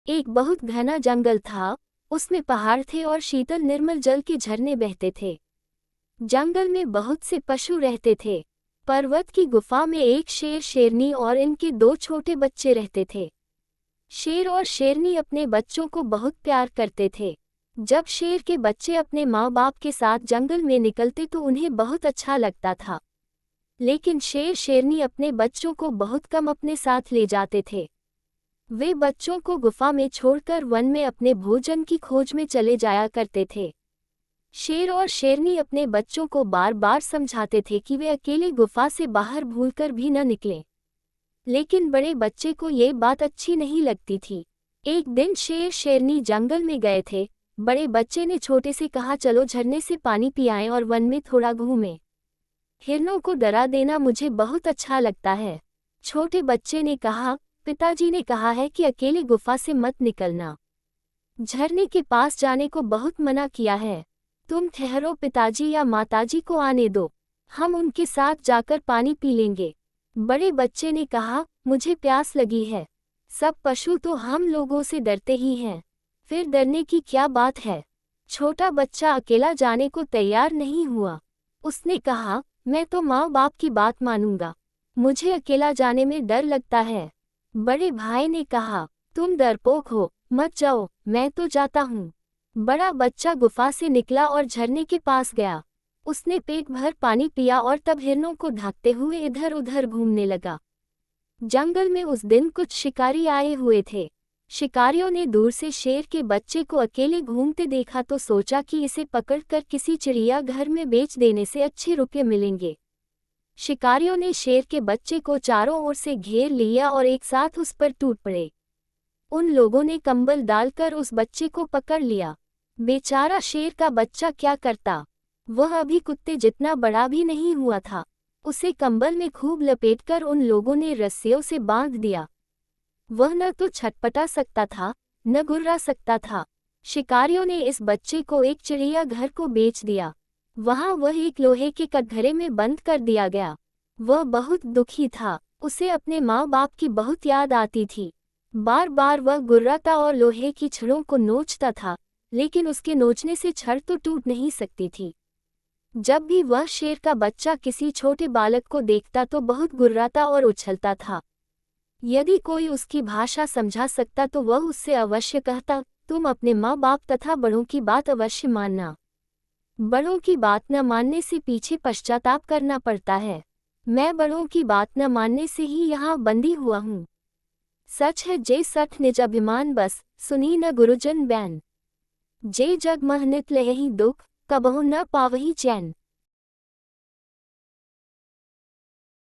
एक बहुत घना जंगल था। उसमें पहाड़ थे और शीतल निर्मल जल के झरने बहते थे। जंगल में बहुत से पशु रहते थे। पर्वत की गुफा में एक शेर, शेरनी और इनके दो छोटे बच्चे रहते थे। शेर और शेरनी अपने बच्चों को बहुत प्यार करते थे। जब शेर के बच्चे अपने माँ बाप के साथ जंगल में निकलते तो उन्हें बहुत अच्छा लगता था। लेकिन शेर शेरनी अपने बच्चों को बहुत कम अपने साथ ले जाते थे। वे बच्चों को गुफा में छोड़कर वन में अपने भोजन की खोज में चले जाया करते थे। शेर और शेरनी अपने बच्चों को बार बार समझाते थे कि वे अकेले गुफा से बाहर भूलकर भी न निकलें। लेकिन बड़े बच्चे को ये बात अच्छी नहीं लगती थी। एक दिन शेर शेरनी जंगल में गए थे। बड़े बच्चे ने छोटे से कहा, चलो झरने से पानी पियाएं और वन में थोड़ा घूमें। हिरणों को डरा देना मुझे बहुत अच्छा लगता है। छोटे बच्चे ने कहा, पिताजी ने कहा है कि अकेले गुफा से मत निकलना। झरने के पास जाने को बहुत मना किया है। तुम ठहरो, पिताजी या माताजी को आने दो, हम उनके साथ जाकर पानी पी लेंगे। बड़े बच्चे ने कहा, मुझे प्यास लगी है। सब पशु तो हम लोगों से डरते ही हैं, फिर डरने की क्या बात है। छोटा बच्चा अकेला जाने को तैयार नहीं हुआ। उसने कहा, मैं तो माँ बाप की बात मानूंगा, मुझे अकेला जाने में डर लगता है। बड़े भाई ने कहा, तुम डरपोक हो, मत जाओ, मैं तो जाता हूँ। बड़ा बच्चा गुफा से निकला और झरने के पास गया। उसने पेट भर पानी पिया और तब हिरणों को ढांकते हुए इधर उधर घूमने लगा। जंगल में उस दिन कुछ शिकारी आए हुए थे। शिकारियों ने दूर से शेर के बच्चे को अकेले घूमते देखा तो सोचा कि इसे पकड़कर किसी चिड़ियाघर में बेच देने से अच्छे रुपये मिलेंगे। शिकारियों ने शेर के बच्चे को चारों ओर से घेर लिया और एक साथ उस पर टूट पड़े। उन लोगों ने कंबल डालकर उस बच्चे को पकड़ लिया। बेचारा शेर का बच्चा क्या करता, वह अभी कुत्ते जितना बड़ा भी नहीं हुआ था। उसे कंबल में खूब लपेटकर उन लोगों ने रस्सियों से बांध दिया। वह न तो छटपटा सकता था, न गुर्रा सकता था। शिकारियों ने इस बच्चे को एक चिड़ियाघर को बेच दिया। वहां वह एक लोहे के कटघरे में बंद कर दिया गया। वह बहुत दुखी था। उसे अपने माँ बाप की बहुत याद आती थी। बार बार वह गुर्राता और लोहे की छड़ों को नोचता था, लेकिन उसके नोचने से छड़ तो टूट नहीं सकती थी। जब भी वह शेर का बच्चा किसी छोटे बालक को देखता तो बहुत गुर्राता और उछलता था। यदि कोई उसकी भाषा समझा सकता तो वह उससे अवश्य कहता, तुम अपने माँ बाप तथा बड़ों की बात अवश्य मानना। बड़ों की बात न मानने से पीछे पश्चाताप करना पड़ता है। मैं बड़ों की बात न मानने से ही यहाँ बंदी हुआ हूँ। सच है जे सठ निज अभिमान बस, सुनी न गुरुजन बैन। जे जग मह नित लहहि दुख, कबहु न पावहि चैन।